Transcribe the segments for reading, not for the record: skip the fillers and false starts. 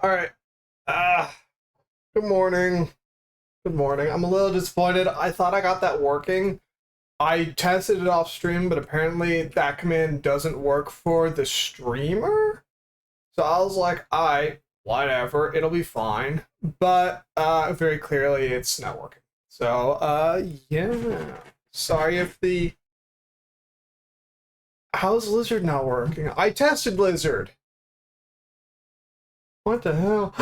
All right. Good morning. Good morning. I'm a little disappointed. I thought I got that working. I tested it off stream, but apparently that command doesn't work for the streamer. So I was like, whatever, it'll be fine. But very clearly it's not working. So yeah. Sorry if the how's Lizard not working? I tested Lizard. What the hell?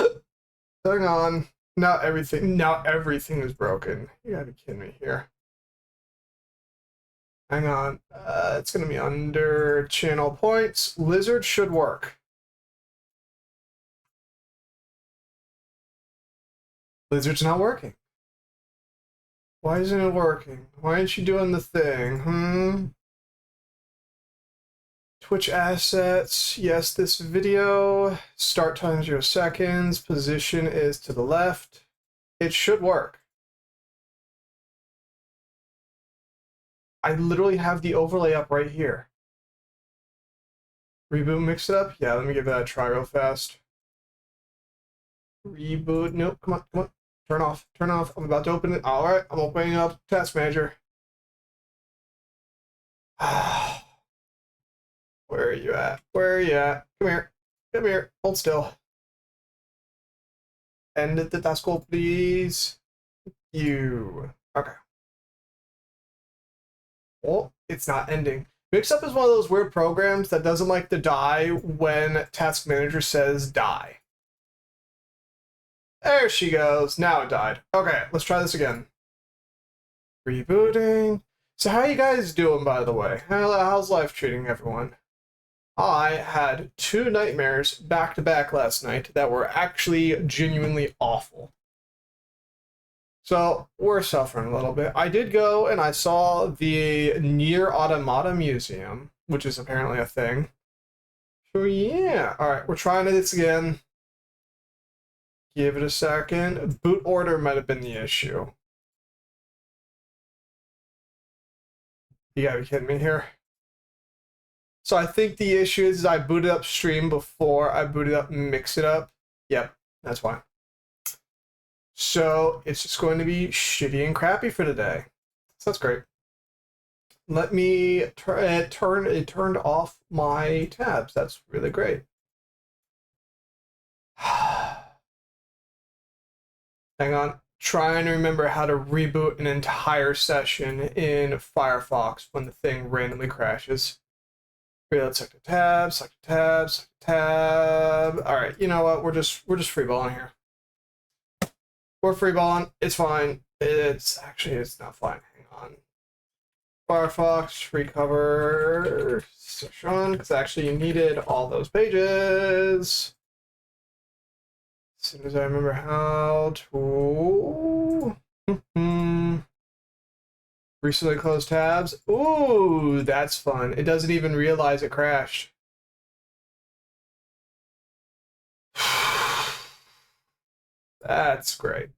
Hang on. Now everything is broken. You gotta be kidding me here. Hang on. It's gonna be under channel points. Lizard should work. Lizard's not working. Why isn't it working? Why aren't you doing the thing? Twitch assets. Yes, this video. Start time 0 seconds. Position is to the left. It should work. I literally have the overlay up right here. Reboot, mix it up? Yeah, let me give that a try real fast. Reboot. Nope, come on, come on. Turn off, turn off. I'm about to open it. All right, I'm opening up Task Manager. Where are you at? Where are you at? Come here. Come here. Hold still. End the task goal, please. You. Okay. Oh, it's not ending. Mixup is one of those weird programs that doesn't like to die when Task Manager says die. There she goes. Now it died. Okay, let's try this again. Rebooting. So how are you guys doing, by the way? How's life treating everyone? I had 2 nightmares back to back last night that were actually genuinely awful. So we're suffering a little bit. I did go and I saw the Near Automata Museum, which is apparently a thing. So yeah, all right, we're trying this again. Give it a second. Boot order might have been the issue. You gotta be kidding me here. So I think the issue is I booted up stream before I booted up Mix It Up. Yep, that's why. So it's just going to be shitty and crappy for today. So that's great. Let me it turned off my tabs. That's really great. Hang on. Trying to remember how to reboot an entire session in Firefox when the thing randomly crashes. Let's select a tab, select a tab, select a tab. All right, you know what? We're just freeballing here. We're freeballing. It's fine. It's not fine. Hang on. Firefox recover session. It's actually needed all those pages. As soon as I remember how to. Recently closed tabs. Ooh, that's fun. It doesn't even realize it crashed. That's great.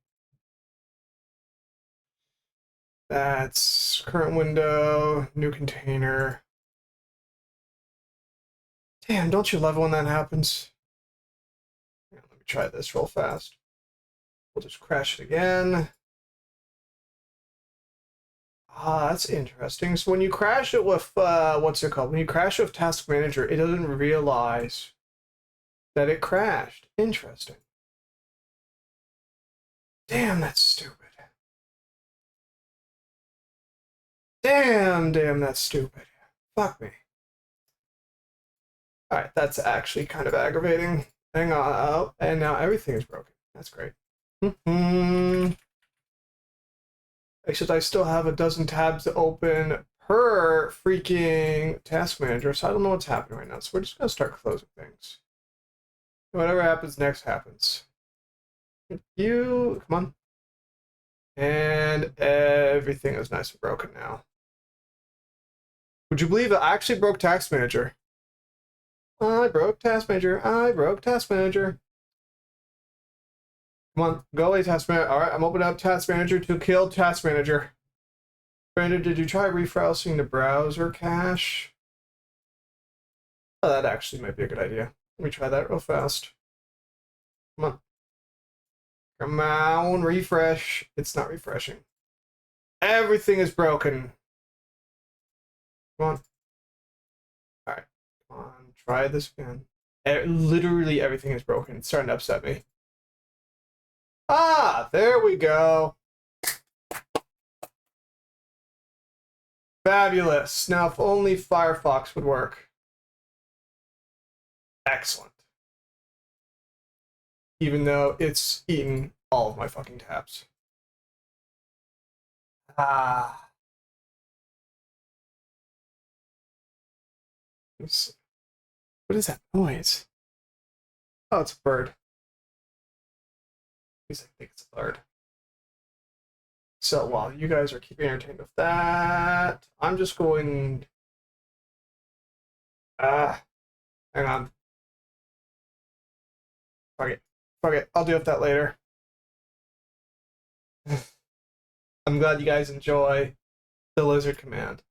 That's current window, new container. Damn, don't you love it when that happens? Yeah, let me try this real fast. We'll just crash it again. Ah, that's interesting. So when you crash it with, what's it called? When you crash it with Task Manager, it doesn't realize that it crashed. Interesting. Damn, that's stupid. Damn, that's stupid. Fuck me. Alright, that's actually kind of aggravating. Hang on. Oh, and now everything is broken. That's great. Except I still have a dozen tabs open per freaking Task Manager, so I don't know what's happening right now. So we're just going to start closing things. Whatever happens next happens. You, come on. And everything is nice and broken now. Would you believe it? I actually broke Task Manager. I broke Task Manager. I broke Task Manager. Come on, go away, Task Manager. All right, I'm opening up Task Manager to kill Task Manager. Brandon, did you try refreshing the browser cache? Oh, that actually might be a good idea. Let me try that real fast. Come on. Come on, refresh. It's not refreshing. Everything is broken. Come on. Alright. Come on. Try this again. Literally everything is broken. It's starting to upset me. Ah, there we go. Fabulous. Now, if only Firefox would work. Excellent. Even though it's eaten all of my fucking tabs. Ah. What is that noise? Oh, it's a bird. At least I think it's a bird. So while you guys are keeping entertained with that, I'm just going... hang on. Fuck it. Fuck it. I'll deal with that later. I'm glad you guys enjoy the lizard command.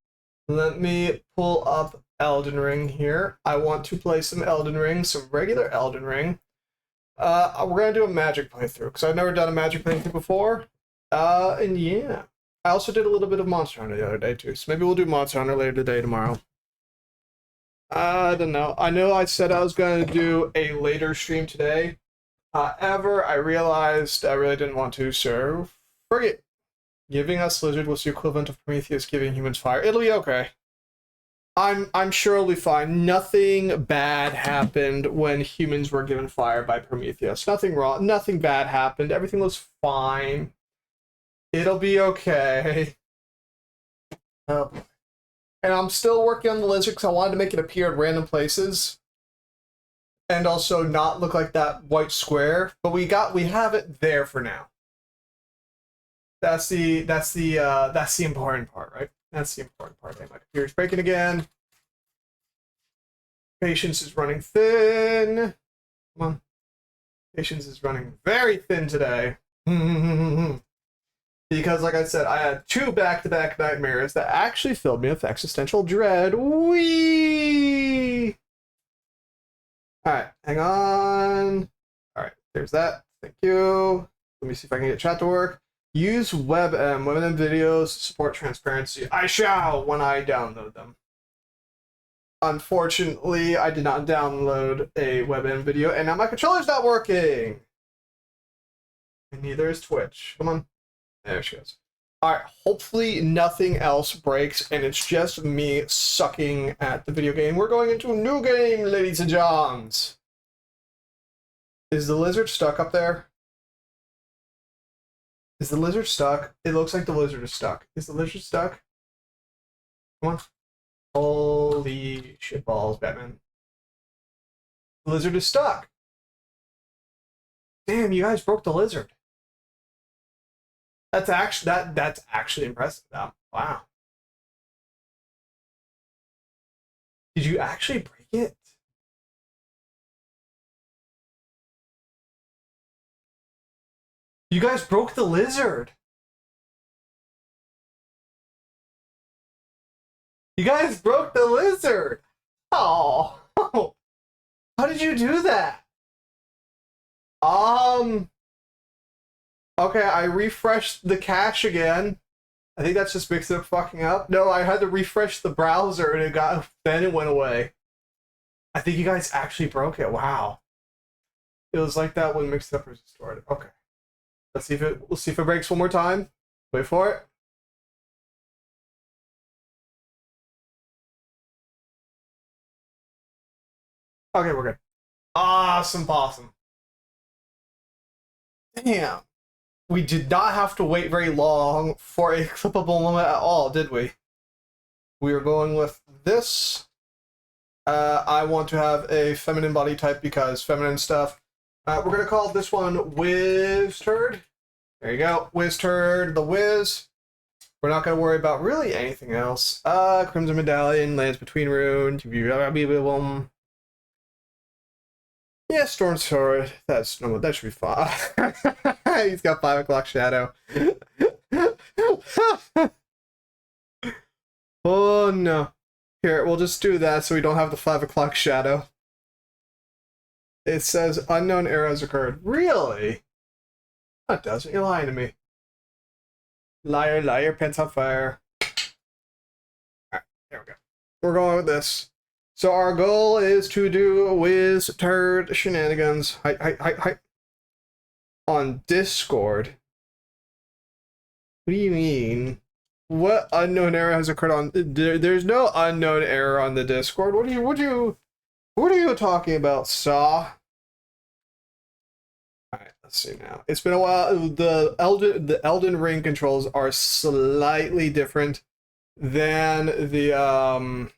Let me pull up Elden Ring here. I want to play some Elden Ring, some regular Elden Ring. We're gonna do a magic playthrough because I've never done a magic playthrough before. And yeah, I also did a little bit of Monster Hunter the other day too. So maybe we'll do Monster Hunter later today, tomorrow. I don't know. I know I said I was gonna do a later stream today. However, I realized I really didn't want to, so forget. Giving us lizard was the equivalent of Prometheus giving humans fire. It'll be okay. I'm sure it'll be fine. Nothing bad happened when humans were given fire by Prometheus. Nothing wrong. Nothing bad happened. Everything was fine. It'll be okay. Oh boy. And I'm still working on the lizard because I wanted to make it appear at random places. And also not look like that white square. But we have it there for now. That's the important part, right? That's the important part. My computer's breaking again. Patience is running thin. Come on. Patience is running very thin today. Because, like I said, I had 2 back-to-back nightmares that actually filled me with existential dread. Whee! Alright, hang on. Alright, there's that. Thank you. Let me see if I can get chat to work. Use WebM. WebM videos support transparency. I shall when I download them. Unfortunately, I did not download a WebM video, and now my controller's not working. And neither is Twitch. Come on. There she goes. Alright, hopefully nothing else breaks, and it's just me sucking at the video game. We're going into a new game, ladies and gents. Is the lizard stuck up there? Is the lizard stuck? It looks like the lizard is stuck. Is the lizard stuck? Come on. Holy shitballs, Batman. The lizard is stuck. Damn, you guys broke the lizard. That's actually impressive. Wow. Did you actually break it? You guys broke the lizard. You guys broke the lizard. Oh. How did you do that? Okay, I refreshed the cache again. I think that's just mixed up fucking up. No, I had to refresh the browser and then it went away. I think you guys actually broke it. Wow. It was like that when mixed up was restored. Okay. We'll see if it breaks one more time. Wait for it. Okay, we're good. Awesome possum. Damn. We did not have to wait very long for a clippable moment at all, did we? We are going with this. I want to have a feminine body type because feminine stuff. We're going to call this one WizTurd. There you go. WizTurd, the Wiz. We're not going to worry about really anything else. Crimson Medallion, lands between runes. Yeah, Storm Sword. That's normal. That should be fine. He's got 5 o'clock shadow. Oh no. Here, we'll just do that so we don't have the 5 o'clock shadow. It says unknown error has occurred. Really? No, it doesn't. You're lying to me. Liar, liar, pants on fire. Alright, there we go. We're going with this. So our goal is to do whiz turd shenanigans. Hi. On Discord. What do you mean? What unknown error has occurred on? There's no unknown error on the Discord. What are you talking about, Saw? Alright, let's see now. It's been a while. The Elden Ring controls are slightly different than the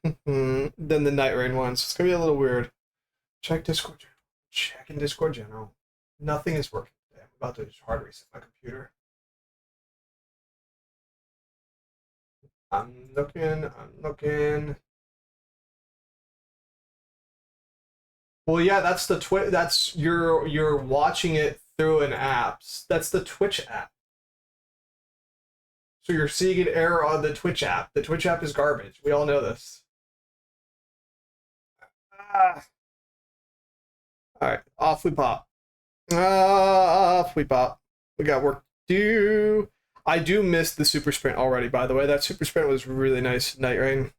Night Rain ones. It's gonna be a little weird. Check Discord general. Check in Discord general. Nothing is working today. I'm about to just hard reset my computer. I'm looking. Well, yeah, that's the that's you're watching it through an app. That's the Twitch app. So you're seeing an error on the Twitch app. The Twitch app is garbage. We all know this. Ah. All right, off we pop. Off we pop. We got work to do. I do miss the super sprint already, by the way. That super sprint was really nice. Night Rain.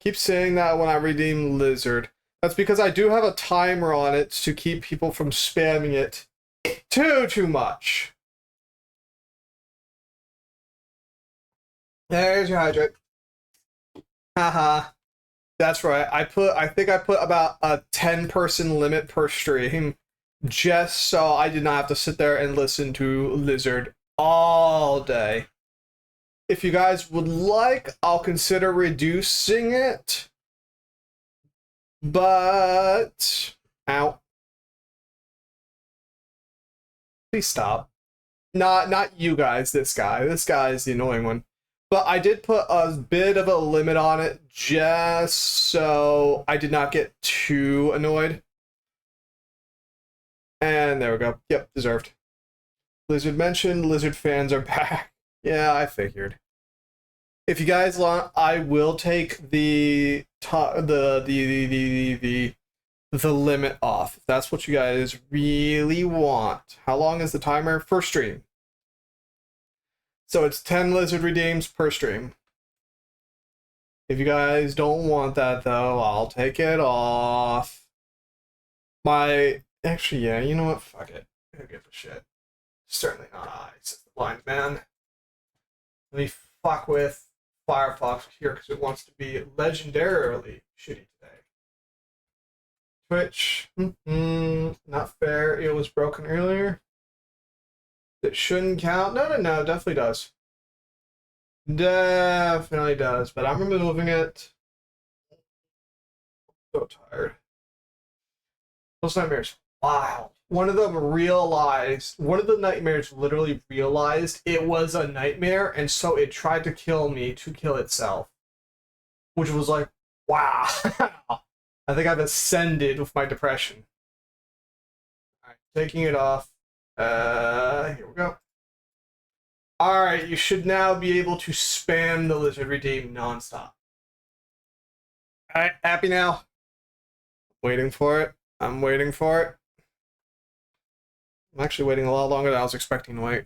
Keep saying that when I redeem Lizard. That's because I do have a timer on it to keep people from spamming it too much. There's your hydrate. Haha. That's right. I think I put about a 10-person limit per stream just so I did not have to sit there and listen to Lizard all day. If you guys would like, I'll consider reducing it. But ow. Please stop. Not you guys, this guy. This guy is the annoying one. But I did put a bit of a limit on it just so I did not get too annoyed. And there we go. Yep, deserved. Lizard mentioned, Lizard fans are back. Yeah, I figured. If you guys want, I will take the limit off. If that's what you guys really want. How long is the timer? For stream. So it's 10 Lizard redeems per stream. If you guys don't want that, though, I'll take it off. Actually, yeah, you know what? Fuck it. I don't give a shit. Certainly not I, says the blind man. Let me fuck with Firefox here because it wants to be legendarily shitty today. Twitch. Not fair. It was broken earlier. That shouldn't count. No, definitely does. Definitely does. But I'm removing it. So tired. Those nightmares. Wow. One of the nightmares literally realized it was a nightmare, and so it tried to kill me to kill itself. Which was like, wow. I think I've ascended with my depression. Alright, taking it off. Here we go. Alright, you should now be able to spam the Lizard Redeem nonstop. Alright, happy now? Waiting for it. I'm waiting for it. I'm actually waiting a lot longer than I was expecting to wait.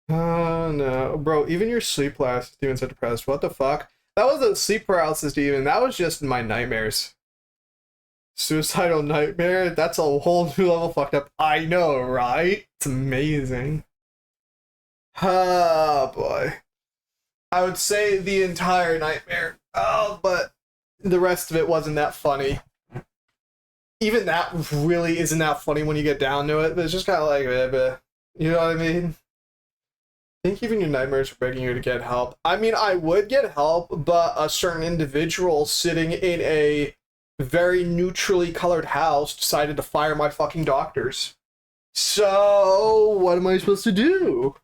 Oh no. Bro, even your sleep paralysis demons are depressed. What the fuck? That wasn't sleep paralysis demon. That was just my nightmares. Suicidal nightmare? That's a whole new level fucked up. I know, right? It's amazing. Oh boy. I would say the entire nightmare. Oh, but the rest of it wasn't that funny. Even that really isn't that funny when you get down to it, but it's just kind of like, you know what I mean? I think even your nightmares are begging you to get help. I mean, I would get help, but a certain individual sitting in a very neutrally colored house decided to fire my fucking doctors. So, what am I supposed to do?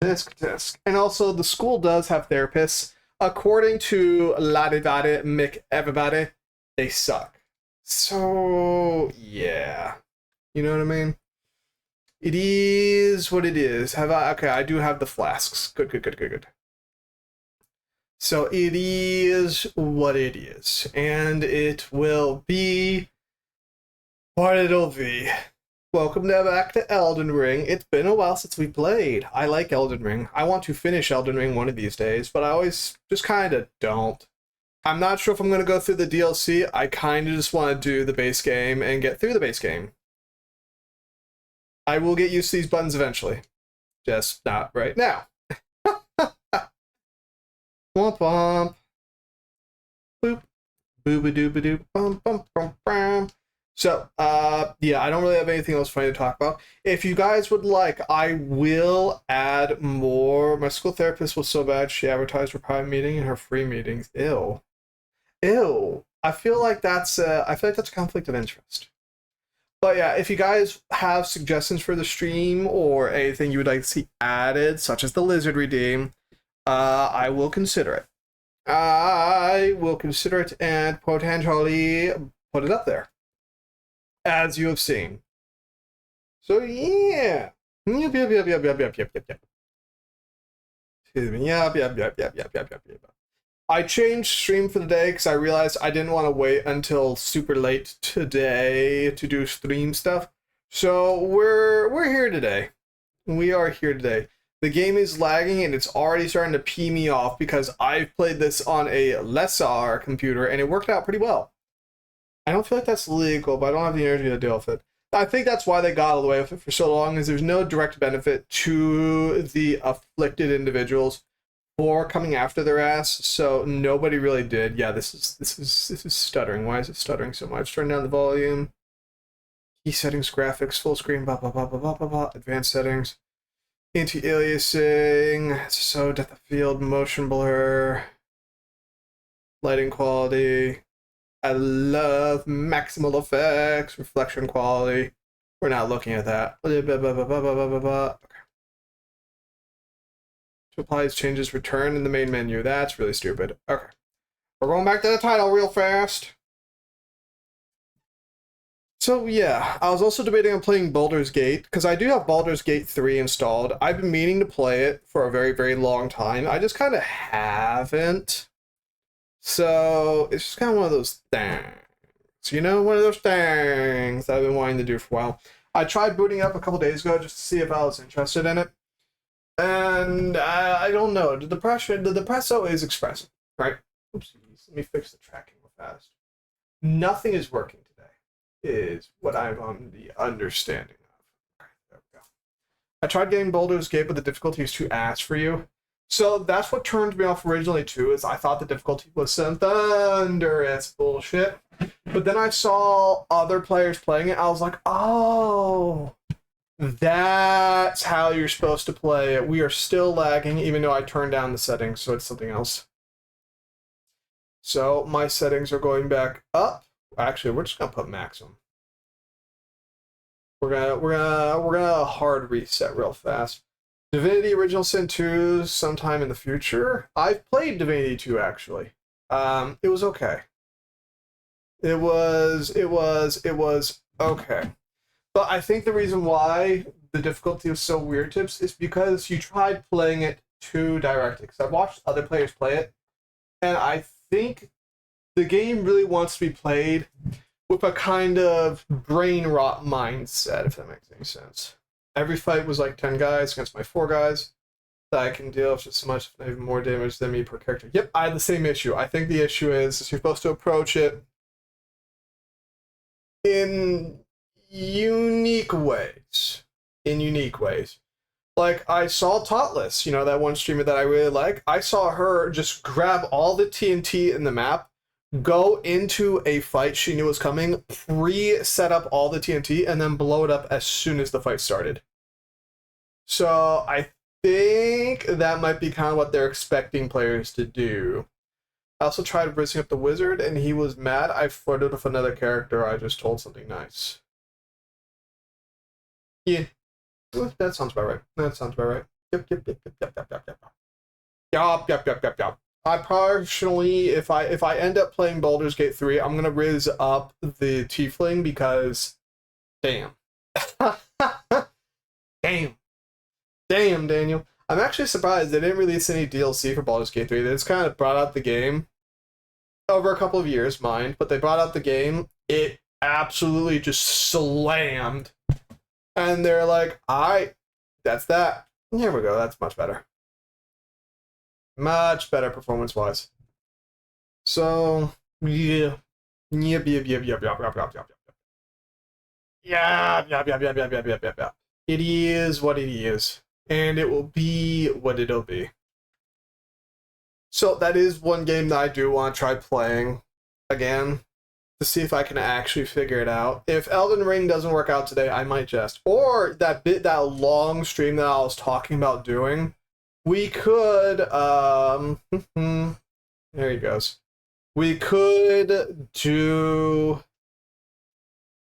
Tisk. And also, the school does have therapists. According to Ladivade Mick Everybody, they suck. So, yeah. You know what I mean? It is what it is. Okay, I do have the flasks. Good. So it is what it is, and it will be what it'll be. Welcome back to Elden Ring. It's been a while since we played. I like Elden Ring. I want to finish Elden Ring one of these days, but I always just kind of don't. I'm not sure if I'm going to go through the DLC. I kind of just want to do the base game and get through the base game. I will get used to these buttons eventually. Just not right now. Womp womp. Boop. Booba-dooba-doop. Bum bum bum bum. So, yeah, I don't really have anything else funny to talk about. If you guys would like, I will add more. My school therapist was so bad, she advertised her private meeting and her free meetings. Ew. Ew. I feel like that's a conflict of interest. But yeah, if you guys have suggestions for the stream or anything you would like to see added, such as the lizard redeem, I will consider it. I will consider it and potentially put it up there, as you have seen. So yeah. Yep. Excuse me. Yep. I changed stream for the day because I realized I didn't want to wait until super late today to do stream stuff. So we're here today. We are here today. The game is lagging and it's already starting to pee me off because I've played this on a lesser computer and it worked out pretty well. I don't feel like that's legal, but I don't have the energy to deal with it. I think that's why they got away with it for so long, is there's no direct benefit to the afflicted individuals for coming after their ass, so nobody really did. Yeah, this is stuttering. Why is it stuttering so much? Turn down the volume. Key settings, graphics, full screen, blah blah blah blah blah blah blah. Advanced settings. Anti-aliasing, so depth of field, motion blur, lighting quality. I love maximal effects, reflection quality. We're not looking at that. Okay. To apply these changes, return in the main menu. That's really stupid. Okay. We're going back to the title real fast. So yeah, I was also debating on playing Baldur's Gate, because I do have Baldur's Gate 3 installed. I've been meaning to play it for a very, very long time. I just kind of haven't. So it's just kind of one of those things. You know, one of those things I've been wanting to do for a while. I tried booting up a couple days ago just to see if I was interested in it. And I don't know. The depresso is expressive, right? Oopsies. Let me fix the tracking real fast. Nothing is working today, is what I'm on the understanding of. Okay, there we go. I tried getting Baldur's Gate, but the difficulty is too ass for you. So that's what turned me off originally too, is I thought the difficulty was some thunderous bullshit. But then I saw other players playing it. I was like, oh, that's how you're supposed to play it. We are still lagging, even though I turned down the settings, so it's something else. So my settings are going back up. Actually, we're just gonna put maximum. We're gonna hard reset real fast. Divinity Original Sin 2 sometime in the future. I've played Divinity 2 actually. It was okay. It was okay. But I think the reason why the difficulty was so weird, Tips, is because you tried playing it too directly. Because I've watched other players play it, and I think the game really wants to be played with a kind of brain rot mindset, if that makes any sense. Every fight was like 10 guys against my 4 guys that I can deal with just as much, if not even more damage than me per character. Yep, I had the same issue. I think the issue is you're supposed to approach it in unique ways. Like, I saw Totless, you know, that one streamer that I really like. I saw her just grab all the TNT in the map, go into a fight she knew was coming, pre-set up all the TNT, and then blow it up as soon as the fight started. So I think that might be kind of what they're expecting players to do. I also tried rizzing up the wizard, and he was mad. I flirted with another character. I just told something nice. Yeah, that sounds about right. Yep. I personally, if I end up playing Baldur's Gate 3, I'm gonna rizz up the tiefling because, damn, damn, Daniel. I'm actually surprised they didn't release any DLC for Baldur's Gate 3. They just kind of brought out the game over a couple of years, mind, but they brought out the game. It absolutely just slammed. And they're like, all right, that's that. Here we go. That's much better. Much better performance-wise. So, yeah. Yep. Yeah. It is what it is. And it will be what it'll be. So that is one game that I do want to try playing again to see if I can actually figure it out. If Elden Ring doesn't work out today, I might just. Or that long stream that I was talking about doing, we could, there he goes. We could do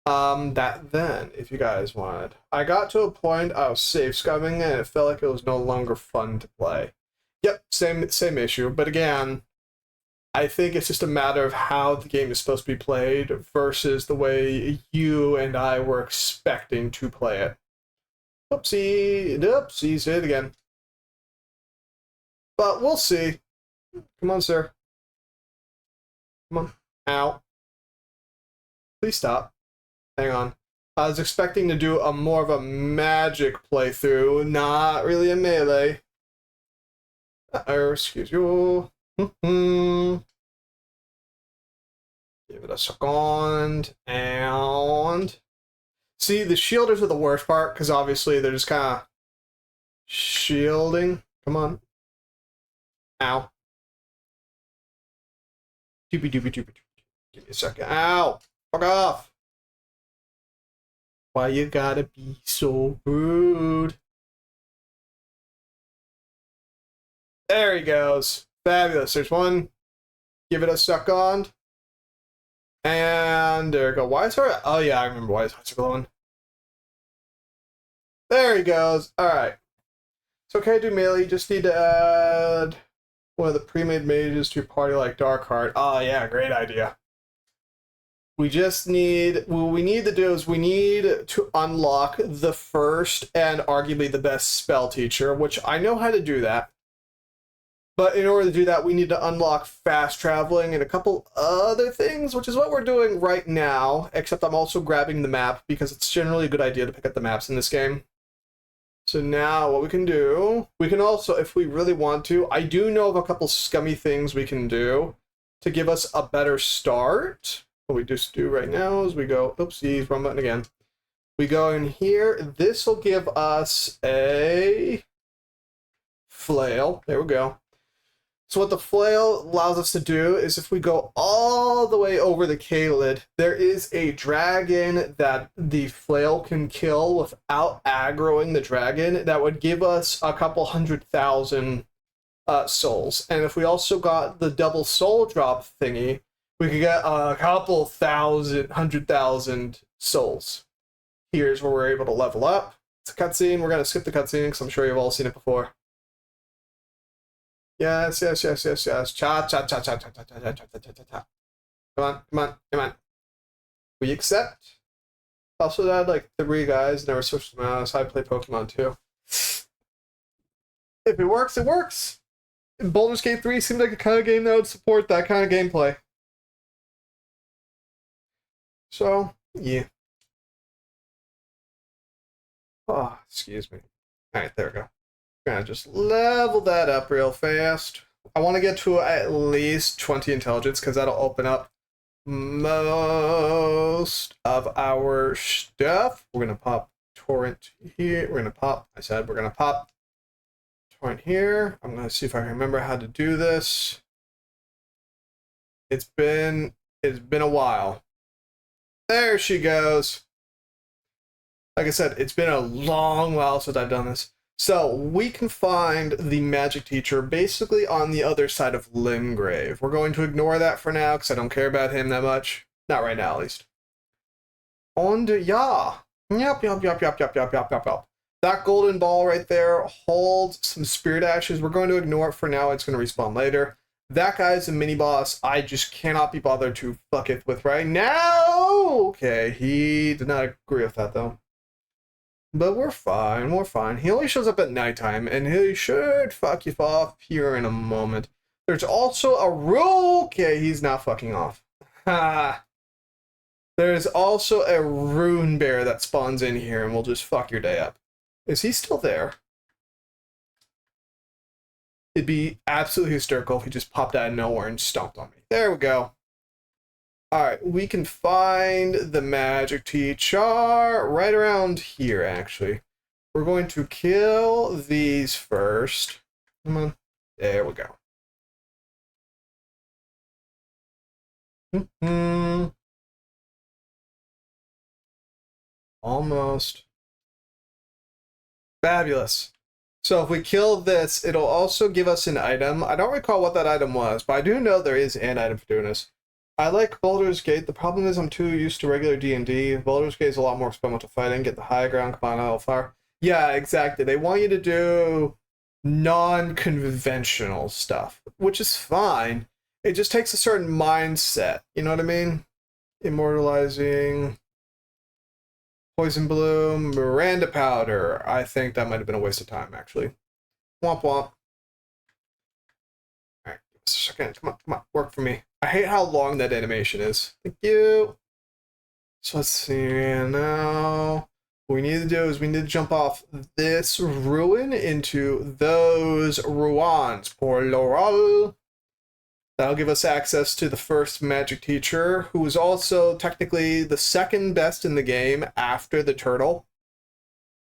that then, if you guys wanted. I got to a point I was safe scumming and it felt like it was no longer fun to play. Yep, same issue. But again, I think it's just a matter of how the game is supposed to be played versus the way you and I were expecting to play it. Oopsie, say it again. But we'll see. Come on, sir. Come on. Ow. Please stop. Hang on. I was expecting to do more of a magic playthrough, not really a melee. Excuse you. Give it a second. And see, the shielders are the worst part because obviously they're just kind of shielding. Come on. Ow. Doopy. Give me a second. Ow. Fuck off. Why you gotta be so rude? There he goes. Fabulous. There's one. Give it a second. And there we go. Why is her? Oh yeah, I remember why his hearts are glowing. There he goes. Alright. So can I do melee? You just need to add one of the pre-made mages to your party like Darkheart. Oh yeah, great idea. We just need, what we need to do is we need to unlock the first and arguably the best spell teacher, which I know how to do that. But in order to do that, we need to unlock fast traveling and a couple other things, which is what we're doing right now, except I'm also grabbing the map because it's generally a good idea to pick up the maps in this game. So now what we can do, we can also, if we really want to, I do know of a couple scummy things we can do to give us a better start. What we just do right now is we go, oopsies, wrong button again. We go in here. This will give us a flail. There we go. So what the flail allows us to do is if we go all the way over the K-lid, there is a dragon that the flail can kill without aggroing the dragon. That would give us a couple 100,000 souls. And if we also got the double soul drop thingy, we could get a couple 100,000 souls. Here's where we're able to level up. It's a cutscene. We're going to skip the cutscene because I'm sure you've all seen it before. Yes. Cha. Come on. We accept. Also, I had like 3 guys, never switched them out, so I play Pokemon too. If it works, it works. Baldur's Gate 3 seems like a kind of game that would support that kind of gameplay. So, yeah. Oh, excuse me. Alright, there we go. Gonna just level that up real fast. I want to get to at least 20 intelligence because that'll open up most of our stuff. We're gonna pop torrent here. We're gonna pop torrent here. I'm gonna see if I remember how to do this. It's been a while. There she goes. Like I said, it's been a long while since I've done this. So we can find the magic teacher basically on the other side of Limgrave. We're going to ignore that for now because I don't care about him that much. Not right now, at least. And yeah. Yep. That golden ball right there holds some spirit ashes. We're going to ignore it for now. It's going to respawn later. That guy's a mini boss I just cannot be bothered to fuck it with right now. Okay, he did not agree with that though. But we're fine, we're fine. He only shows up at nighttime, and he should fuck you off here in a moment. There's also a rule. Okay, he's not fucking off. Ha. There's also a rune bear that spawns in here, and will just fuck your day up. Is he still there? It'd be absolutely hysterical if he just popped out of nowhere and stomped on me. There we go. Alright, we can find the magic teacher right around here, actually. We're going to kill these first. Come on. There we go. Almost. Fabulous. So if we kill this, it'll also give us an item. I don't recall what that item was, but I do know there is an item for doing this. I like Baldur's Gate. The problem is I'm too used to regular D&D. Baldur's Gate is a lot more experimental fighting. Get the high ground, come on, Hellfire. Yeah, exactly. They want you to do non-conventional stuff, which is fine. It just takes a certain mindset. You know what I mean? Immortalizing... Poison Bloom, Miranda Powder. I think that might have been a waste of time, actually. Womp womp. Alright, give us a second. Come on, work for me. I hate how long that animation is. Thank you. So let's see now. What we need to do is we need to jump off this ruin into those ruins. Pour Laurel. That'll give us access to the first magic teacher, who is also technically the second best in the game after the turtle.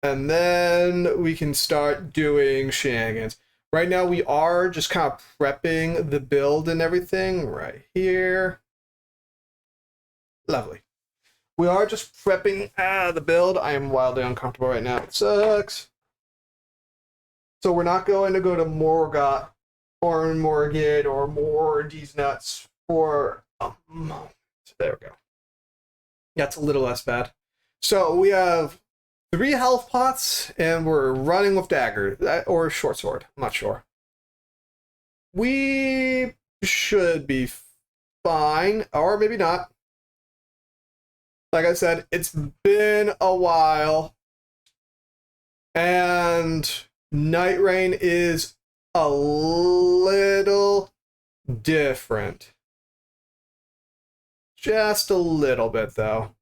And then we can start doing shenanigans. Right now we are just kind of prepping the build and everything right here. Lovely. We are just prepping the build. I am wildly uncomfortable right now. It sucks. So we're not going to go to Morgoth or Morgan or more these nuts for a moment. There we go. That's a little less bad. So we have 3 health pots and we're running with dagger or short sword. I'm not sure. We should be fine, or maybe not. Like I said, it's been a while, and Night Rain is a little different. Just a little bit, though.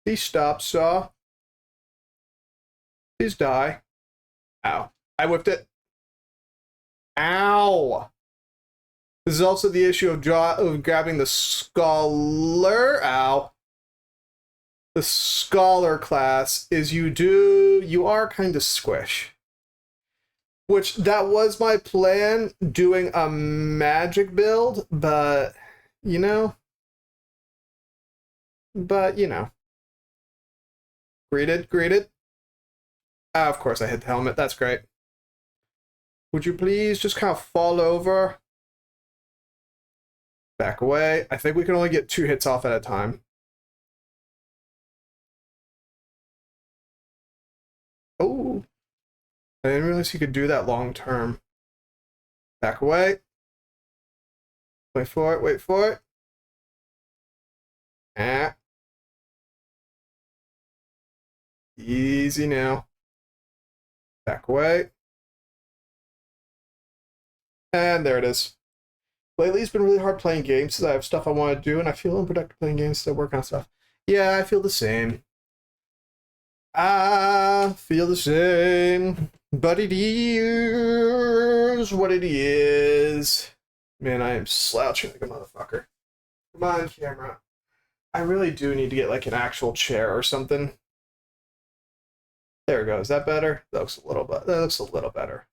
Please stop, saw. Please die. Ow. I whipped it. Ow! This is also the issue of grabbing the scholar. Ow. The scholar class is you are kind of squish. Which, that was my plan, doing a magic build, but, you know. Greeted. Ah, of course I hit the helmet, that's great. Would you please just kind of fall over? Back away. I think we can only get 2 hits off at a time. Oh. I didn't realize you could do that long term. Back away. Wait for it. Ah. Easy now. Back away. And there it is. Lately, it's been really hard playing games because I have stuff I want to do, and I feel unproductive playing games to work on stuff. Yeah, I feel the same. I feel the same. But it is what it is. Man, I am slouching like a motherfucker. Come on, camera. I really do need to get like an actual chair or something. There we go. Is that better? That looks a little better.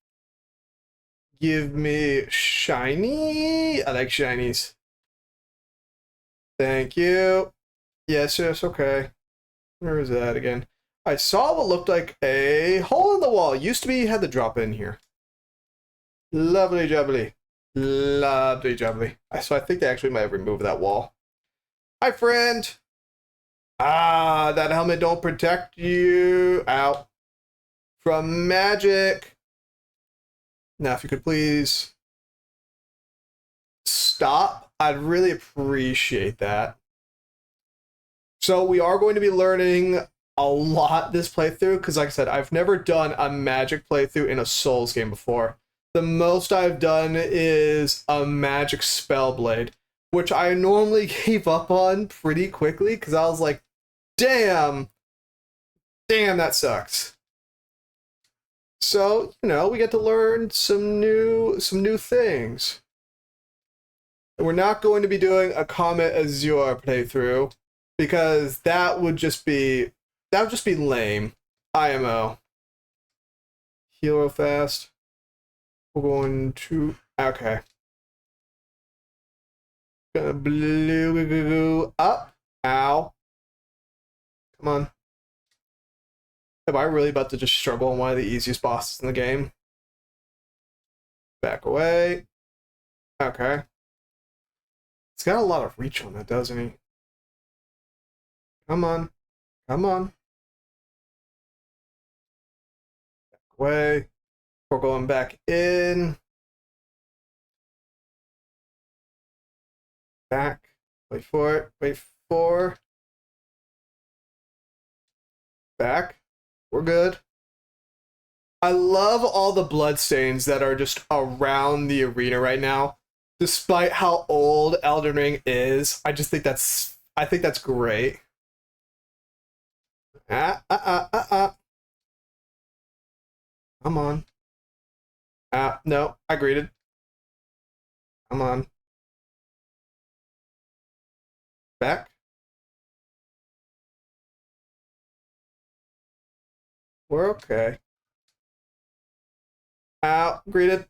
Give me shiny. I like shinies. Thank you. Yes, okay. Where is that again? I saw what looked like a hole in the wall. It used to be you had to drop in here. Lovely jubbly. Lovely jubbly. So I think they actually might have removed that wall. Hi, friend. Ah, that helmet don't protect you. Ow. From magic. Now, if you could please stop, I'd really appreciate that. So we are going to be learning a lot this playthrough, because like I said, I've never done a Magic playthrough in a Souls game before. The most I've done is a Magic Spellblade, which I normally gave up on pretty quickly, because I was like, damn, that sucks. So, you know, we get to learn some new things. We're not going to be doing a Comet Azure playthrough, because that would just be lame. IMO. Heal real fast. We're going to okay. Gonna blue up. Ow. Come on. Am I really about to just struggle on one of the easiest bosses in the game? Back away. Okay. He's got a lot of reach on that, doesn't he? Come on. Come on. Back away. We're going back in. Back. Wait for it. Wait for. Back. We're good. I love all the bloodstains that are just around the arena right now. Despite how old Elden Ring is, I think that's great. Come on. No, I greeted. Come on. Back. We're okay. Ow, greeted.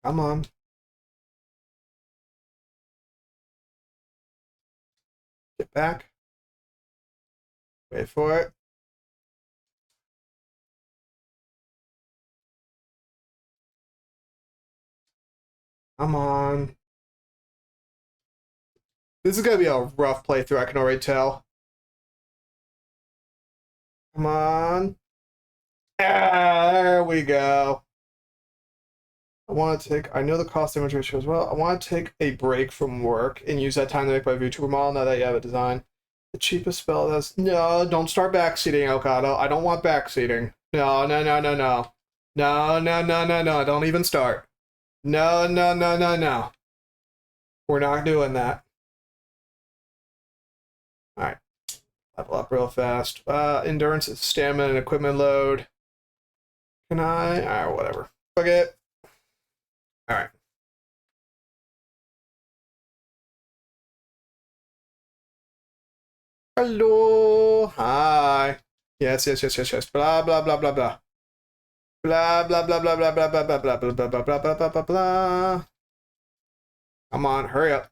Come on. Get back. Wait for it. Come on. This is gonna be a rough playthrough, I can already tell. Come on. There we go. I know the cost damage ratio as well. I want to take a break from work and use that time to make my VTuber model now that you have it designed. The cheapest spell that's... No, don't start backseating, Elgato. I don't want backseating. No. No. Don't even start. No. We're not doing that. Alright. Level up real fast. Endurance, stamina, and equipment load. Can I? Alright, whatever. Fuck it. Alright. Hello. Hi. Yes. Blah blah blah blah blah. Blah blah blah blah blah blah blah blah blah blah blah blah blah blah blah blah. Come on, hurry up.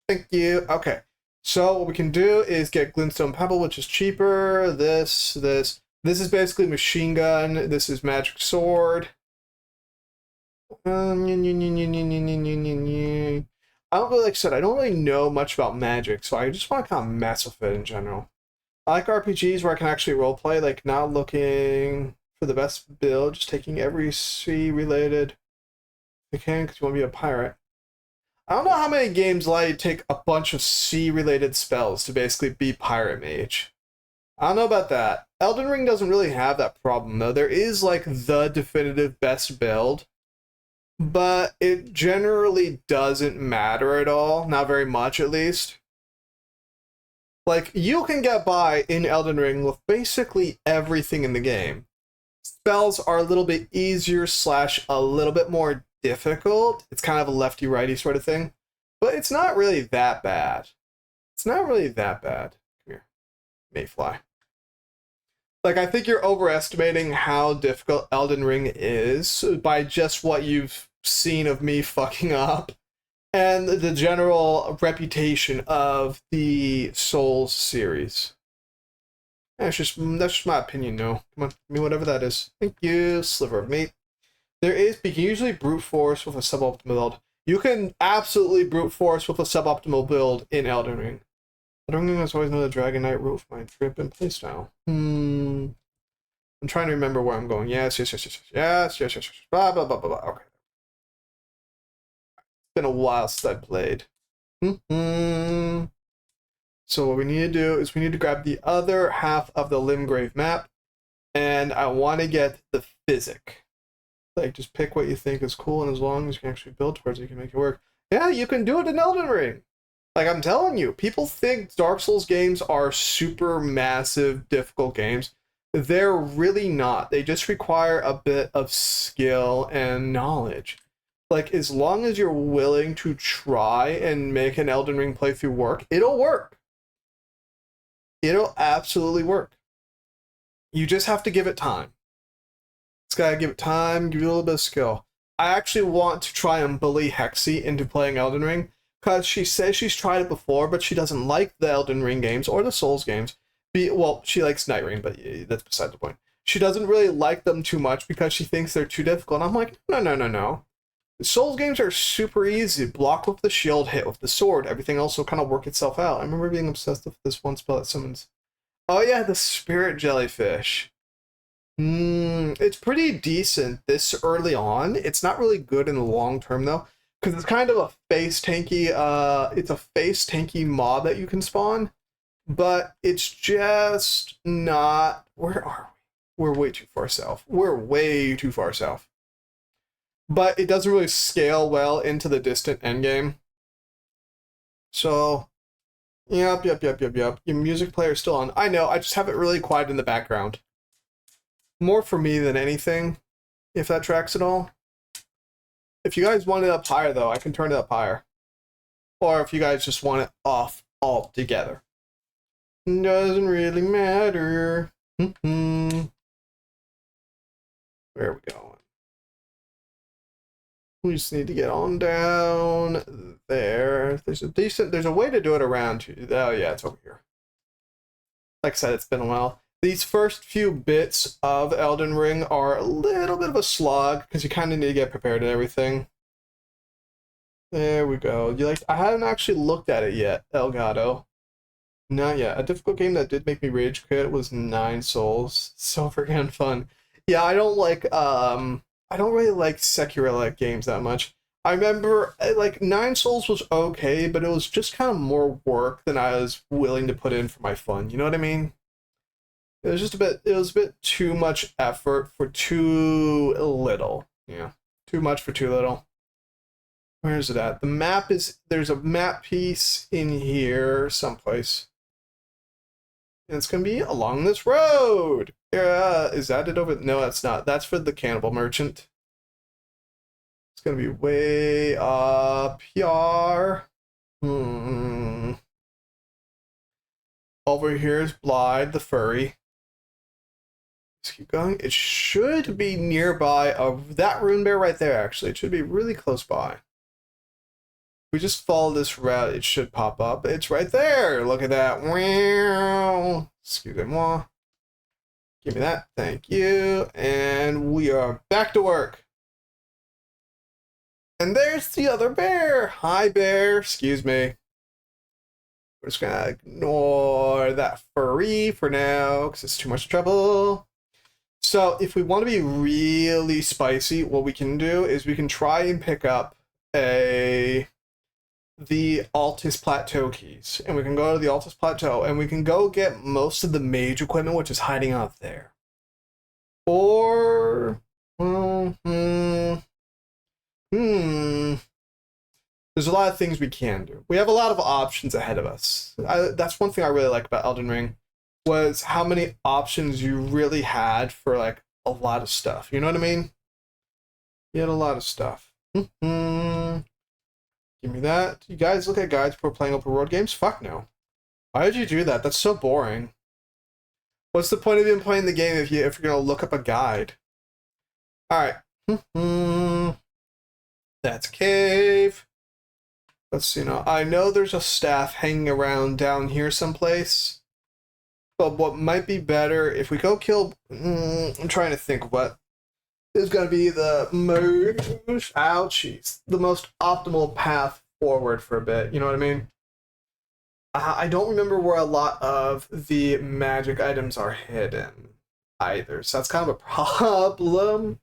Thank you. Okay. So what we can do is get Glintstone Pebble, which is cheaper. This is basically machine gun. This is magic sword. I don't really, like I said, I don't really know much about magic, so I just want to kind of mess with it in general. I like RPGs where I can actually roleplay, like not looking for the best build, just taking every sea-related you can because you want to be a pirate. I don't know how many games allow you to take a bunch of sea-related spells to basically be pirate mage. I don't know about that. Elden Ring doesn't really have that problem, though. There is, like, the definitive best build, but it generally doesn't matter at all. Not very much, at least. Like, you can get by in Elden Ring with basically everything in the game. Spells are a little bit easier / a little bit more difficult. It's kind of a lefty-righty sort of thing. But it's not really that bad. Come here. Mayfly. Like, I think you're overestimating how difficult Elden Ring is by just what you've seen of me fucking up and the general reputation of the Souls series. That's just my opinion, no. Come on, give me whatever that is. Thank you, sliver of meat. You can usually brute force with a suboptimal build. You can absolutely brute force with a suboptimal build in Elden Ring. Elden Ring has always known the Dragon Knight rule for my trip and playstyle. I'm trying to remember where I'm going. Yes. Blah, blah, blah, blah, blah. Okay. It's been a while since I played. So what we need to do is we need to grab the other half of the Limgrave map, and I want to get the physic. Like, just pick what you think is cool, and as long as you can actually build towards it, you can make it work. Yeah, you can do it in Elden Ring. Like, I'm telling you, people think Dark Souls games are super massive, difficult games. They're really not. They just require a bit of skill and knowledge. Like, as long as you're willing to try and make an Elden Ring playthrough work, it'll work. It'll absolutely work. You just have to give it time. It's gotta give it time, give you a little bit of skill. I actually want to try and bully Hexy into playing Elden Ring, because she says she's tried it before, but she doesn't like the Elden Ring games or the Souls games. Well, she likes Night Rain, but that's beside the point. She doesn't really like them too much because she thinks they're too difficult. And I'm like, no. The Souls games are super easy. Block with the shield, hit with the sword. Everything else will kind of work itself out. I remember being obsessed with this one spell that summons... Oh yeah, the spirit jellyfish. It's pretty decent this early on. It's not really good in the long term though, because it's kind of a face tanky. It's a face tanky mob that you can spawn, but it's just not. Where are we? We're way too far south. We're way too far south. But it doesn't really scale well into the distant endgame. So, yep. Your music player is still on. I know. I just have it really quiet in the background. More for me than anything, if that tracks at all. If you guys want it up higher, though, I can turn it up higher. Or if you guys just want it off altogether. Doesn't really matter. Where are we going? We just need to get on down there. There's a way to do it around you. Oh yeah, it's over here. Like I said, it's been a while. These first few bits of Elden Ring are a little bit of a slog because you kind of need to get prepared and everything. There we go. I haven't actually looked at it yet, Elgato. Not yet. A difficult game that did make me rage quit was 9 Souls. So freaking fun. Yeah, I don't really like Sekiro-like games that much. I remember, like, 9 Souls was okay, but it was just kind of more work than I was willing to put in for my fun. You know what I mean? It was a bit too much effort for too little. Yeah, too much for too little. Where is it at? There's a map piece in here someplace. And it's gonna be along this road. Is that it over? No, that's not. That's for the cannibal merchant. It's gonna be way up here. Over here is Blythe the furry. Let's keep going. It should be nearby that rune bear right there, actually. It should be really close by. If we just follow this route, it should pop up. It's right there. Look at that. Wow. Excusez-moi. Give me that. Thank you. And we are back to work. And there's the other bear. Hi, bear. Excuse me. We're just going to ignore that furry for now because it's too much trouble. So if we want to be really spicy, what we can do is we can try and pick up the Altus Plateau keys. And we can go to the Altus Plateau and we can go get most of the mage equipment, which is hiding out there. Or, well, there's a lot of things we can do. We have a lot of options ahead of us. That's one thing I really like about Elden Ring, was how many options you really had for, like, a lot of stuff. You know what I mean? You had a lot of stuff. Give me that. You guys look at guides before playing open world games? Fuck no. Why would you do that? That's so boring. What's the point of even playing the game if you're gonna look up a guide? Alright. That's cave. Let's see now. I know there's a staff hanging around down here someplace. But what might be better if we go kill... I'm trying to think what is going to be the most... Ouchies. The most optimal path forward for a bit. You know what I mean? I don't remember where a lot of the magic items are hidden either. So that's kind of a problem.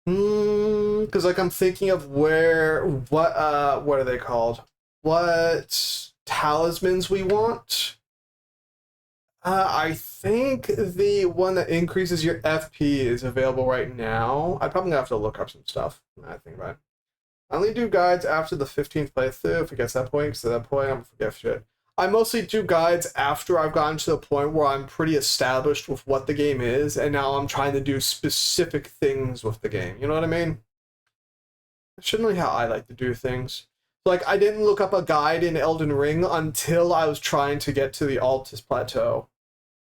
Because, like, I'm thinking of what are they called? What talismans we want. I think the one that increases your FP is available right now. I'm probably gonna have to look up some stuff. I think about it. I only do guides after the 15th playthrough if it gets that point, because at that point I'm gonna forget shit. I mostly do guides after I've gotten to the point where I'm pretty established with what the game is, and now I'm trying to do specific things with the game. You know what I mean? That's generally how I like to do things. Like, I didn't look up a guide in Elden Ring until I was trying to get to the Altus Plateau,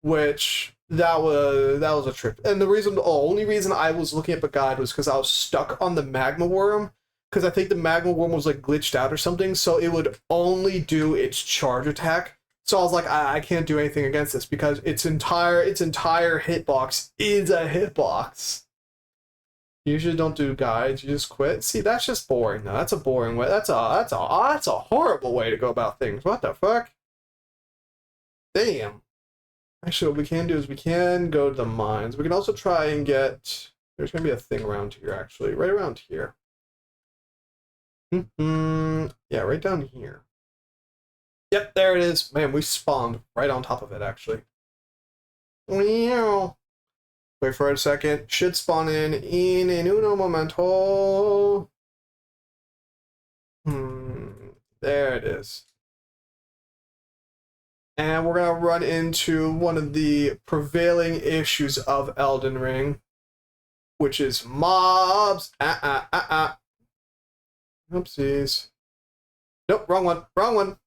which that was a trip. And the only reason I was looking up a guide was because I was stuck on the magma worm, because I think the magma worm was like glitched out or something, so it would only do its charge attack. So I was like, I can't do anything against this because its entire hitbox is a hitbox. You usually don't do guides, you just quit. See, that's just boring though. That's a boring way. That's a horrible way to go about things. What the fuck? Damn. Actually, what we can do is we can go to the mines. We can also try and get... There's going to be a thing around here, actually. Right around here. Yeah, right down here. Yep, there it is. Man, we spawned right on top of it, actually. Wait for a second. Should spawn in uno momento. There it is. And we're going to run into one of the prevailing issues of Elden Ring, which is mobs. Oopsies. Nope, wrong one. Wrong one.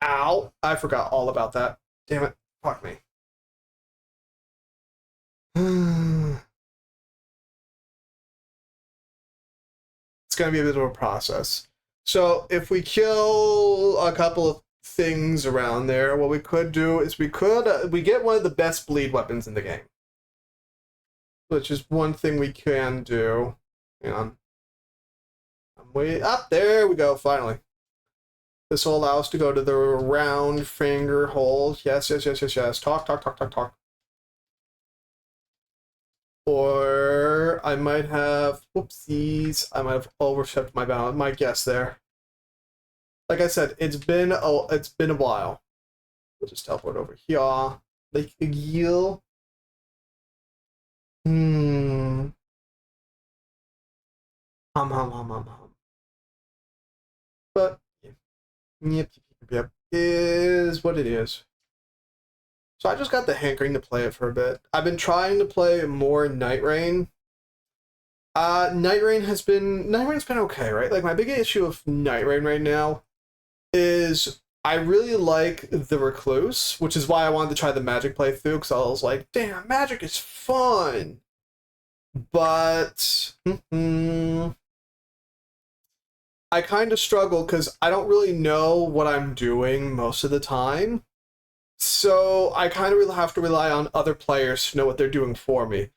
Ow. I forgot all about that. Damn it. Fuck me. It's going to be a bit of a process. So if we kill a couple of things around there, what we could do is we get one of the best bleed weapons in the game, which is one thing we can do. Hang on. I'm way up. There we go. Finally. This will allow us to go to the round finger holes. Yes. Talk. Or I might have, whoopsies, I might have overstepped my guess there. Like I said, it's been a while. We'll just teleport over here. Like a yield. But yep, is what it is. So I just got the hankering to play it for a bit. I've been trying to play more Night Rain. Night Rain's been okay, right? Like, my big issue with Night Rain right now is I really like the Recluse, which is why I wanted to try the Magic playthrough, because I was like, damn, Magic is fun. But I kind of struggle because I don't really know what I'm doing most of the time. So I kind of really have to rely on other players to know what they're doing for me,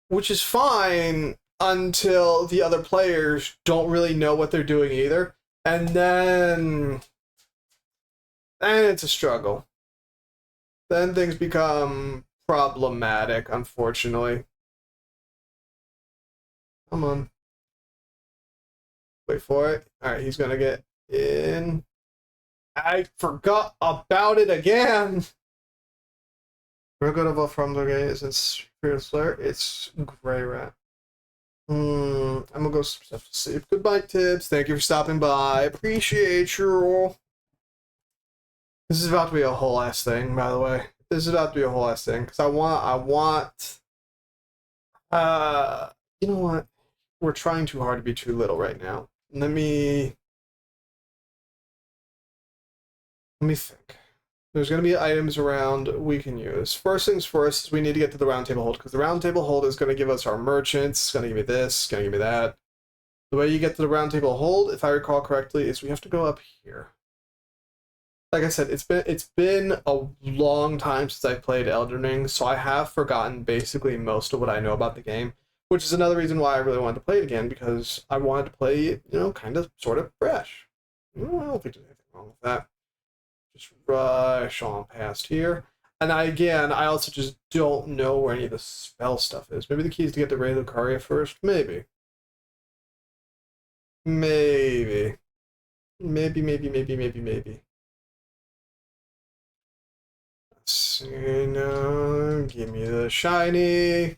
which is fine until the other players don't really know what they're doing either. And then it's a struggle. Then things become problematic, unfortunately. Come on. Wait for it. Alright, he's gonna get in. I forgot about it again! Real good about from the game isn't Spirit Slayer, it's Grey Rat. I'm gonna go some stuff to sleep. Goodbye, Tips. Thank you for stopping by. Appreciate you. This is about to be a whole ass thing, by the way. This is about to be a whole ass thing. Because I want... you know what? We're trying too hard to be too little right now. Let me think. There's going to be items around we can use. First things first, we need to get to the round table hold, because the round table hold is going to give us our merchants, it's going to give me this, it's going to give me that. The way you get to the round table hold, if I recall correctly, is we have to go up here. Like I said, it's been a long time since I played Elden Ring, so I have forgotten basically most of what I know about the game, which is another reason why I really wanted to play it again, because I wanted to play it, you know, kind of, sort of fresh. I don't think there's anything wrong with that. Just rush on past here. And I also just don't know where any of the spell stuff is. Maybe the key is to get the Ray Lucaria first? Maybe. Maybe. Maybe. Let's see, no, give me the shiny.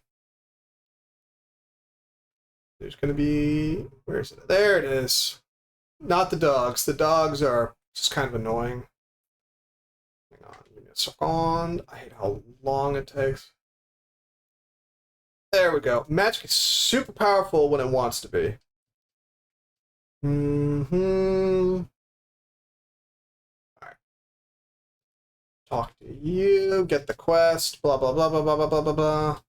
There's gonna be, where is it? There it is. Not the dogs. The dogs are just kind of annoying. Hang on, give me a second. I hate how long it takes. There we go. Magic is super powerful when it wants to be. Alright. Talk to you, get the quest, blah blah blah blah blah blah blah blah blah.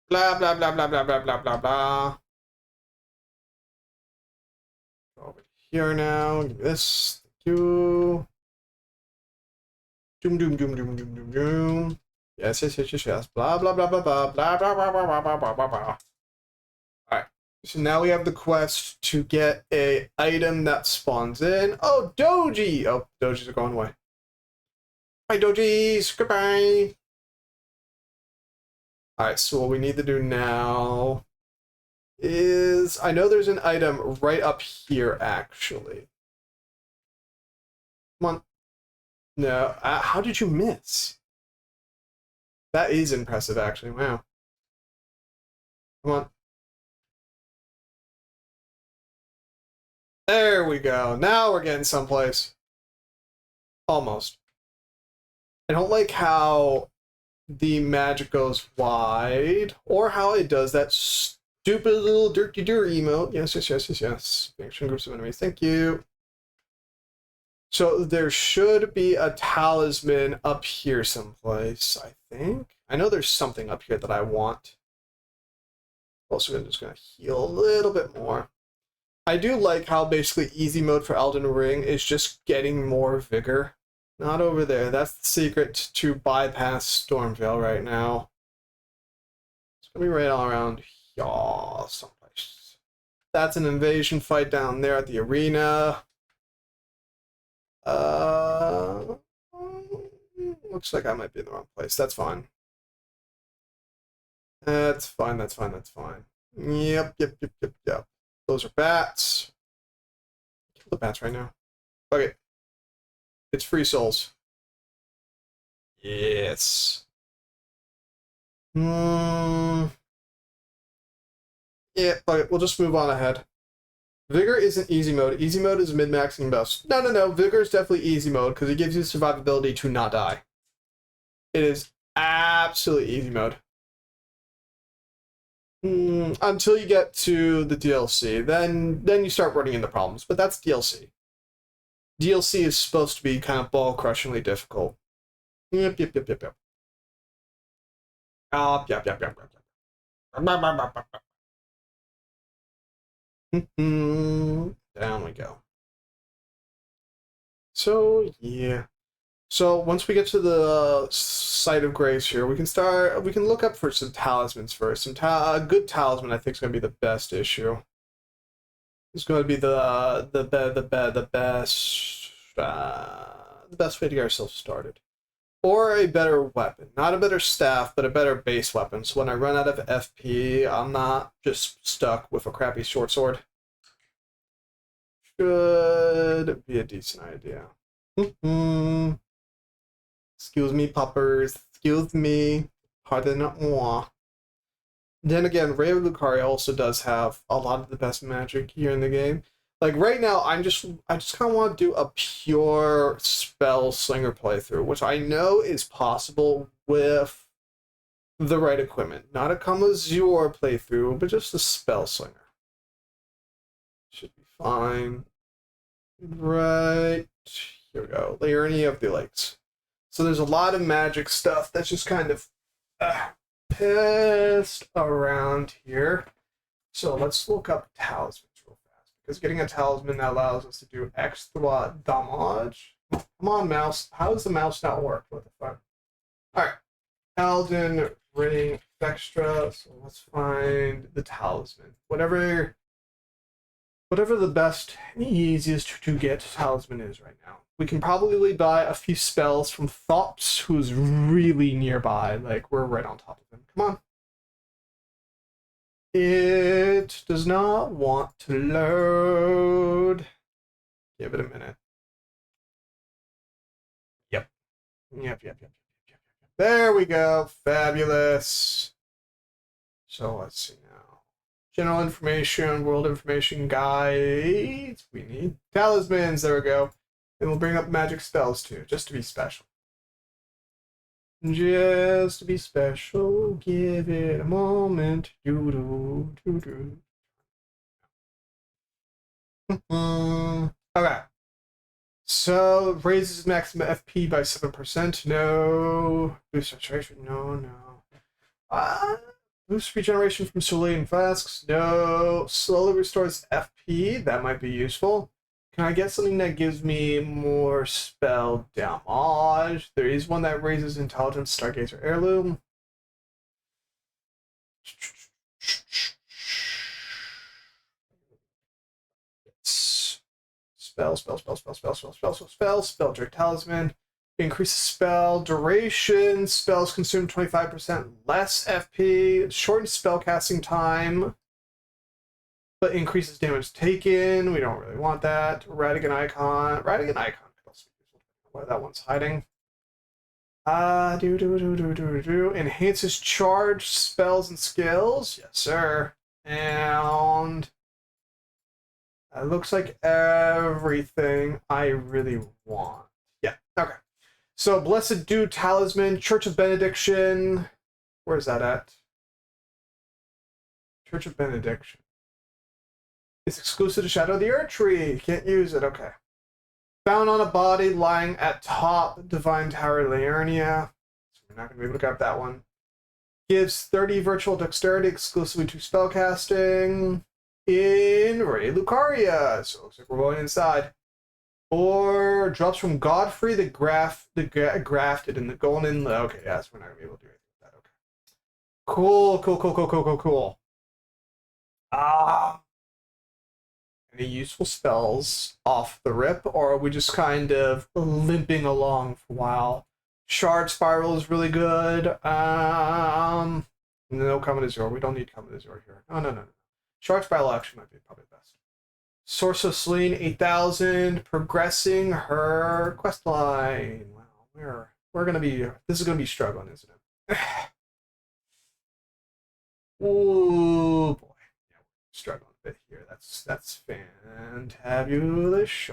Blah blah blah blah blah blah blah blah blah. Over here now. Give me this. Thank you. Doom doom doom doom doom doom doom. Yes. Blah blah blah blah blah blah blah blah blah blah blah blah blah. Alright. So now we have the quest to get a item that spawns in. Oh, Doji! Oh, Dojis are going away. Bye, Dojis! Goodbye! Alright, so what we need to do now is... I know there's an item right up here, actually. Come on. No, how did you miss? That is impressive, actually. Wow. Come on. There we go. Now we're getting someplace. Almost. I don't like how the magic goes wide, or how it does that stupid little dirty emote. Yes. Action groups of enemies. Thank you. So there should be a talisman up here someplace, I think. I know there's something up here that I want. Also, I'm just going to heal a little bit more. I do like how basically easy mode for Elden Ring is just getting more vigor. Not over there. That's the secret to bypass Stormveil right now. It's going to be right all around here someplace. That's an invasion fight down there at the arena. Looks like I might be in the wrong place. That's fine. That's fine. Yep. Those are bats. Kill the bats right now. Okay. It's free souls. Yes. Yeah, okay, we'll just move on ahead. Vigor isn't easy mode. Easy mode is mid-maxing best. No. Vigor is definitely easy mode because it gives you survivability to not die. It is absolutely easy mode. Until you get to the DLC, then you start running into problems. But that's DLC. DLC is supposed to be kind of ball-crushingly difficult. Yep. Down we go. So, yeah. So, once we get to the site of grace here, we can look up for some talismans first. A good talisman, I think, is going to be the best issue. It's going to be the best way to get ourselves started. Or a better weapon. Not a better staff, but a better base weapon. So when I run out of FP, I'm not just stuck with a crappy short sword. Should be a decent idea. Excuse me, poppers. Excuse me. Pardon moi. Then again, Ray of Lucaria also does have a lot of the best magic here in the game. Like right now, I just kind of want to do a pure spell slinger playthrough, which I know is possible with the right equipment. Not a Kamazure playthrough, but just a spell slinger. Should be fine. Right here we go. Liurny of the Lakes. So there's a lot of magic stuff that's just kind of pissed around here. So let's look up talismans real fast, because getting a talisman that allows us to do extra damage. Come on, mouse. How does the mouse not work? What the fuck? Alright. Elden Ring extra. So let's find the talisman. Whatever the best and easiest to get talisman is right now. We can probably buy a few spells from Thops, who's really nearby. Like, we're right on top of him. Come on. It does not want to load. Give it a minute. Yep. Yep. There we go. Fabulous. So let's see now. General information, world information guides. We need talismans. There we go. And we'll bring up magic spells too, just to be special. Just to be special, give it a moment. Okay. So raises maximum FP by 7%. No. Boost saturation. No. Boost regeneration from Cerulean flasks. No. Slowly restores FP. That might be useful. Can I get something that gives me more spell damage? There is one that raises intelligence, Stargazer Heirloom. Spell Drake Talisman. Increases spell duration. Spells consume 25% less FP. Shortens spell casting time, but increases damage taken. We don't really want that. Radigan Icon. Radigan Icon could also be useful. Where that one's hiding. Enhances charge, spells, and skills. Yes, sir. And it looks like everything I really want. Yeah, okay. So, Blessed Dew Talisman, Church of Benediction. Where's that at? Church of Benediction. It's exclusive to Shadow of the Earth Tree. Can't use it. Okay. Found on a body lying at top Divine Tower Liurnia. So we're not going to be able to grab that one. Gives 30 virtual dexterity exclusively to spellcasting in Ray Lucaria. So it looks like we're going inside. Or drops from Godfrey the Grafted in the Golden. Okay, yes, we're not going to be able to do anything with that. Okay. Cool. Any useful spells off the rip, or are we just kind of limping along for a while? Shard Spiral is really good. No Common Azure. We don't need Common Azure here. No. Shard Spiral actually might be probably the best. Sorceress Celine 8000, progressing her quest line. Wow, we're gonna be. This is gonna be struggling, isn't it? Ooh boy, yeah, we're struggling a bit here. That's fantabulous.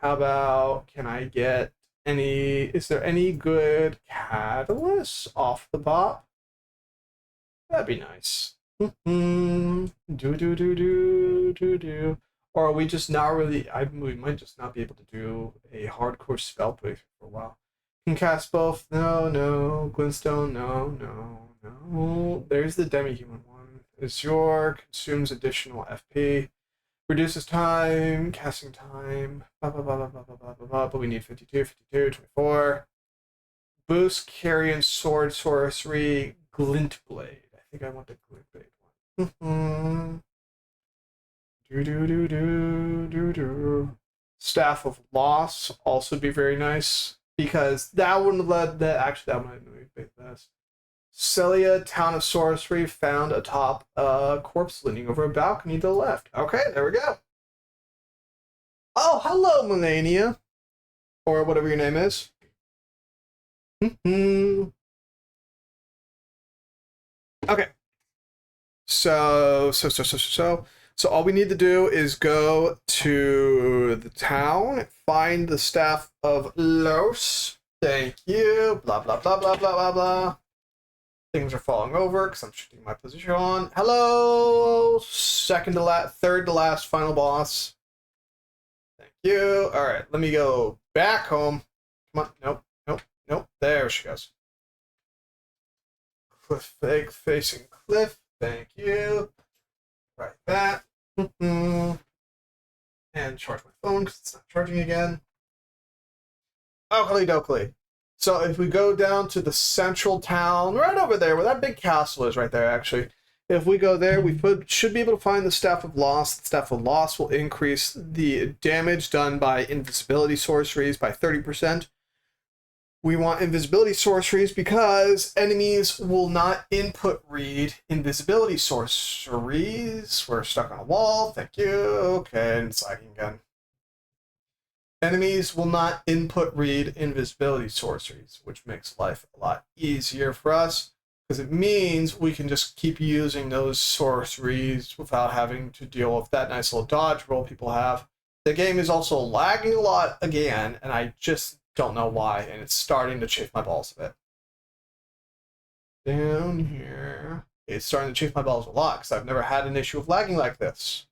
How about, can I get any? Is there any good catalysts off the bop? That'd be nice. Do. Or are we just not really? We might just not be able to do a hardcore spell playthrough for a while. Can cast both. No. Glintstone. No. There's the demi-human one. Azure consumes additional FP. Reduces time, casting time. But we need 52, 24. Boost, Carrion, Sword, Sorcery, Glint Blade. I think I want the Glint Blade one. Staff of Loss also be very nice, because that one led that. Actually, that might be the best. Celia, Town of Sorcery, found atop a corpse leaning over a balcony to the left. Okay, there we go. Oh, hello, Melania, or whatever your name is. Okay. So all we need to do is go to the town, find the Staff of Los. Thank you. Blah. Things are falling over because I'm shifting my position on. Hello! Third to last final boss. Thank you. Alright, let me go back home. Come on. Nope. There she goes. Cliff facing cliff. Thank you. Right that. And charge my phone because it's not charging again. Oakley dokley. So if we go down to the central town, right over there, where that big castle is right there, actually. If we go there, we should be able to find the Staff of Loss. The Staff of Loss will increase the damage done by invisibility sorceries by 30%. We want invisibility sorceries because enemies will not input read invisibility sorceries. We're stuck on a wall. Thank you. Okay, and sliding again. Enemies will not input read invisibility sorceries, which makes life a lot easier for us, because it means we can just keep using those sorceries without having to deal with that nice little dodge roll people have. The game is also lagging a lot again, and I just don't know why, and it's starting to chafe my balls a bit. Down here. It's starting to chafe my balls a lot, because I've never had an issue of lagging like this.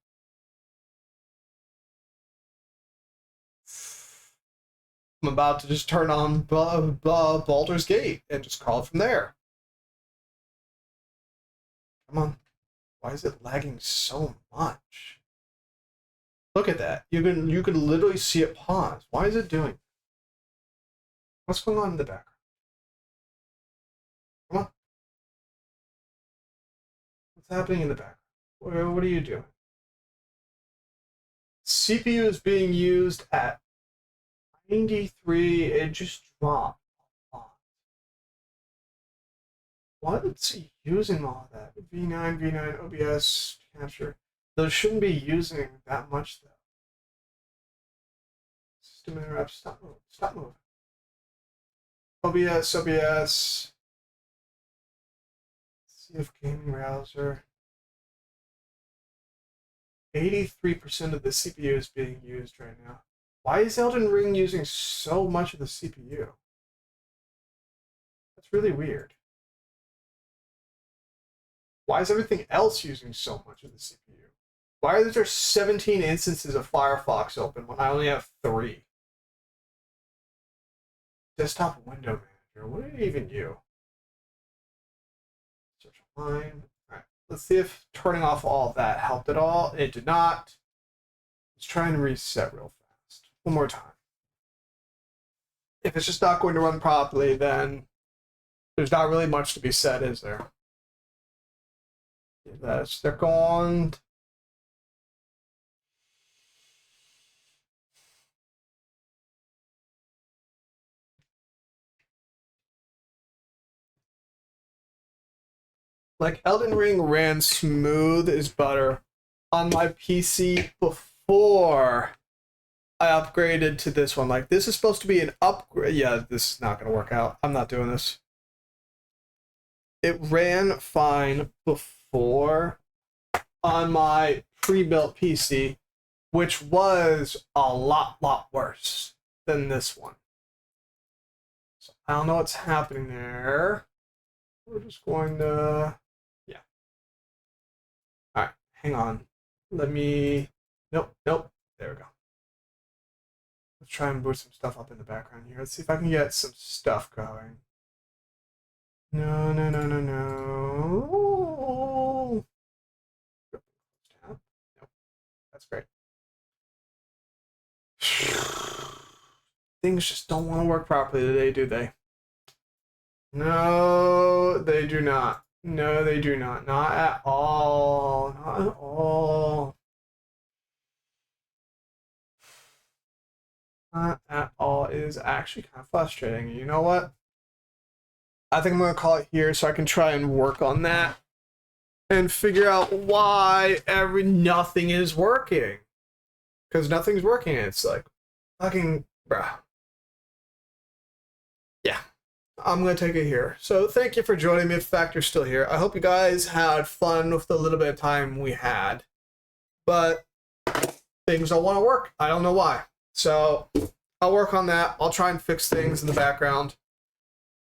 I'm about to just turn on Baldur's Gate and just call it from there. Come on. Why is it lagging so much? Look at that. You can literally see it pause. Why is it doing that? What's going on in the background? Come on. What's happening in the background? What are you doing? CPU is being used at 93. It just dropped a lot. What's using all that? V9, OBS, capture. Those shouldn't be using that much, though. System interrupt, stop moving, stop moving. OBS. See if gaming browser. 83% of the CPU is being used right now. Why is Elden Ring using so much of the CPU? That's really weird. Why is everything else using so much of the CPU? Why are there 17 instances of Firefox open when I only have 3? Desktop window manager. What did it even do? Search online. Alright, let's see if turning off all of that helped at all. It did not. Let's try and reset real fast. One more time. If it's just not going to run properly, then there's not really much to be said, is there? Let's stick on. Like, Elden Ring ran smooth as butter on my PC before I upgraded to this one. Like, this is supposed to be an upgrade. Yeah, this is not going to work out. I'm not doing this. It ran fine before on my pre-built PC, which was a lot worse than this one. So I don't know what's happening there. We're just going to... Alright, hang on. Let me... Nope. There we go. Let's try and boot some stuff up in the background here. Let's see if I can get some stuff going. No. Nope. That's great. Things just don't want to work properly today, do they? No, they do not. No, they do not. Not at all. Not at all. Not at all. It is actually kind of frustrating. You know what? I think I'm going to call it here so I can try and work on that and figure out why nothing is working. Because nothing's working. It's like, fucking, bruh. Yeah. I'm going to take it here. So thank you for joining me if Factor's still here. I hope you guys had fun with the little bit of time we had. But things don't want to work. I don't know why. So I'll work on that. I'll try and fix things in the background.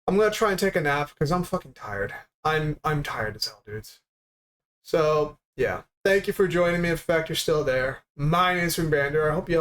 I'm going to try and take a nap because I'm fucking tired. I'm tired as hell, dudes. So, yeah. Thank you for joining me if Factor's still there. My name is Bander. I hope you all